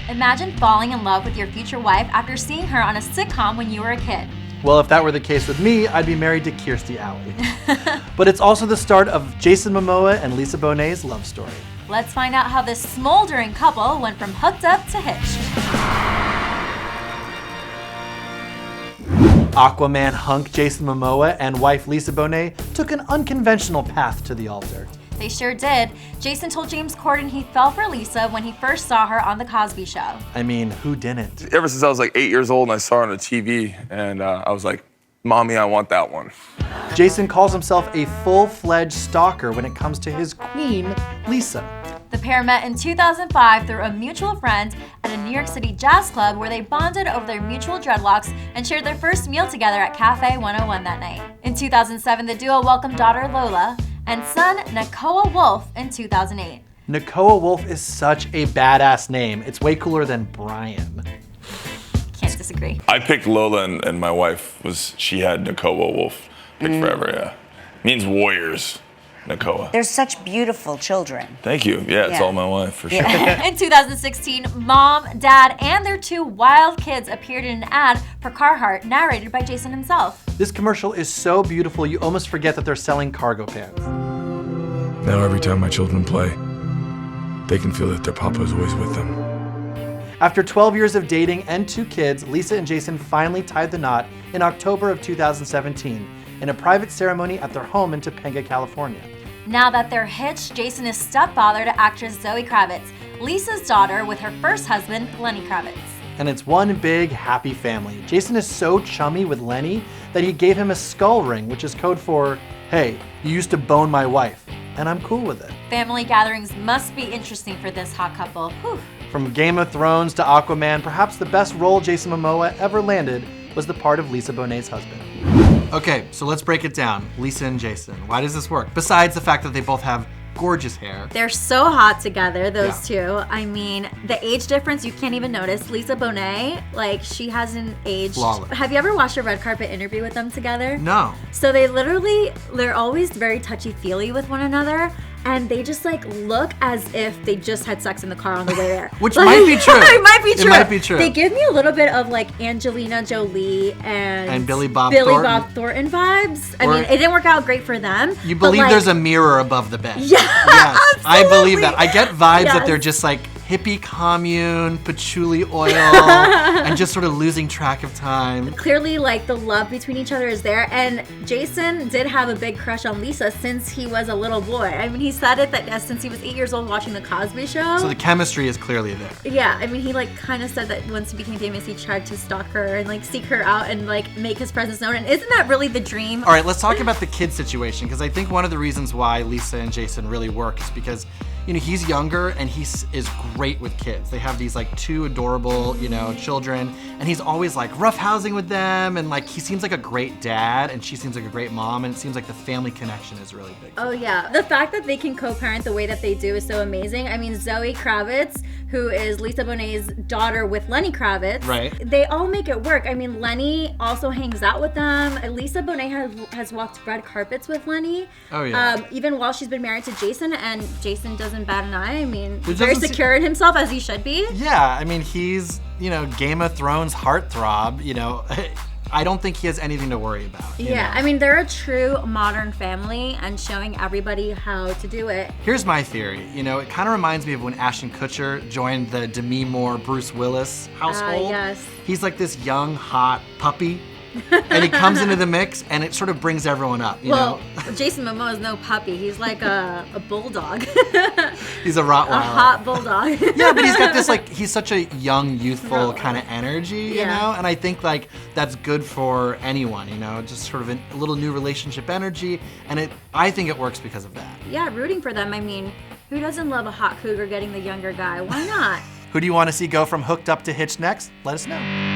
Imagine falling in love with your future wife after seeing her on a sitcom when you were a kid. Well, if that were the case with me, I'd be married to Kirstie Alley. But it's also the start of Jason Momoa and Lisa Bonet's love story. Let's find out how this smoldering couple went from hooked up to hitched. Aquaman hunk Jason Momoa and wife Lisa Bonet took an unconventional path to the altar. They sure did. Jason told James Corden he fell for Lisa when he first saw her on The Cosby Show. I mean, who didn't? Ever since I was like 8 years old and I saw her on the TV, and I was like, Mommy, I want that one. Jason calls himself a full-fledged stalker when it comes to his queen, Lisa. The pair met in 2005 through a mutual friend at a New York City jazz club where they bonded over their mutual dreadlocks and shared their first meal together at Cafe 101 that night. In 2007, the duo welcomed daughter Lola and son Nakoa Wolf in 2008. Nakoa Wolf is such a badass name. It's way cooler than Brian. Can't disagree. I picked Lola, and my wife she had Nakoa Wolf picked forever, yeah. Means warriors, Nakoa. They're such beautiful children. Thank you. Yeah, it's all my wife, for sure. In 2016, mom, dad, and their two wild kids appeared in an ad for Carhartt, narrated by Jason himself. This commercial is so beautiful, you almost forget that they're selling cargo pants. Now every time my children play, they can feel that their papa is always with them. After 12 years of dating and 2 kids, Lisa and Jason finally tied the knot in October of 2017 in a private ceremony at their home in Topanga, California. Now that they're hitched, Jason is stepfather to actress Zoe Kravitz, Lisa's daughter with her first husband, Lenny Kravitz. And it's one big happy family. Jason is so chummy with Lenny that he gave him a skull ring, which is code for, hey, you used to bone my wife, and I'm cool with it. Family gatherings must be interesting for this hot couple. Whew. From Game of Thrones to Aquaman, perhaps the best role Jason Momoa ever landed was the part of Lisa Bonet's husband. Okay, so let's break it down. Lisa and Jason, why does this work? Besides the fact that they both have gorgeous hair. They're so hot together, those two. I mean, the age difference you can't even notice. Lisa Bonet, like, she hasn't aged. Flawless. Have you ever watched a red carpet interview with them together? No. So they're always very touchy-feely with one another, and they just like look as if they just had sex in the car on the way there. Which like, might be true. It might be true. It might be true. They give me a little bit of like Angelina Jolie and Billy Bob Thornton vibes. I mean, it didn't work out great for them. You believe like, there's a mirror above the bed. Yeah, yes, I believe that. I get vibes that Yes. they're just like hippie commune, patchouli oil, and just sort of losing track of time. Clearly, like, the love between each other is there, and Jason did have a big crush on Lisa since he was a little boy. I mean, he said it that since he was 8 years old watching The Cosby Show. So the chemistry is clearly there. Yeah, I mean, he like kind of said that once he became famous, he tried to stalk her and like seek her out and like make his presence known. And isn't that really the dream? All right, let's talk about the kid situation, because I think one of the reasons why Lisa and Jason really work is because, you know, he's younger and he is great with kids. They have these like 2 adorable, you know, children, and he's always like roughhousing with them, and like he seems like a great dad and she seems like a great mom, and it seems like the family connection is really big. Oh yeah, the fact that they can co-parent the way that they do is so amazing. I mean, Zoe Kravitz, who is Lisa Bonet's daughter with Lenny Kravitz, right? They all make it work. I mean, Lenny also hangs out with them. Lisa Bonet has walked red carpets with Lenny. Oh yeah. Even while she's been married to Jason, and Jason doesn't bat an eye. I mean, he's very secure in himself, as he should be. Yeah, I mean, he's, you know, Game of Thrones heartthrob, you know. I don't think he has anything to worry about. You know? I mean, they're a true modern family and showing everybody how to do it. Here's my theory. You know, it kind of reminds me of when Ashton Kutcher joined the Demi Moore, Bruce Willis household. Yes. He's like this young, hot puppy. And he comes into the mix, and it sort of brings everyone up, you know? Jason Momoa is no puppy. He's like a bulldog. He's a Rottweiler. A hot bulldog. Yeah, but he's got this, like, he's such a young, youthful kind of energy, you know? And I think, like, that's good for anyone, you know? Just sort of a little new relationship energy, and I think it works because of that. Yeah, rooting for them. I mean, who doesn't love a hot cougar getting the younger guy? Why not? Who do you want to see go from hooked up to hitched next? Let us know.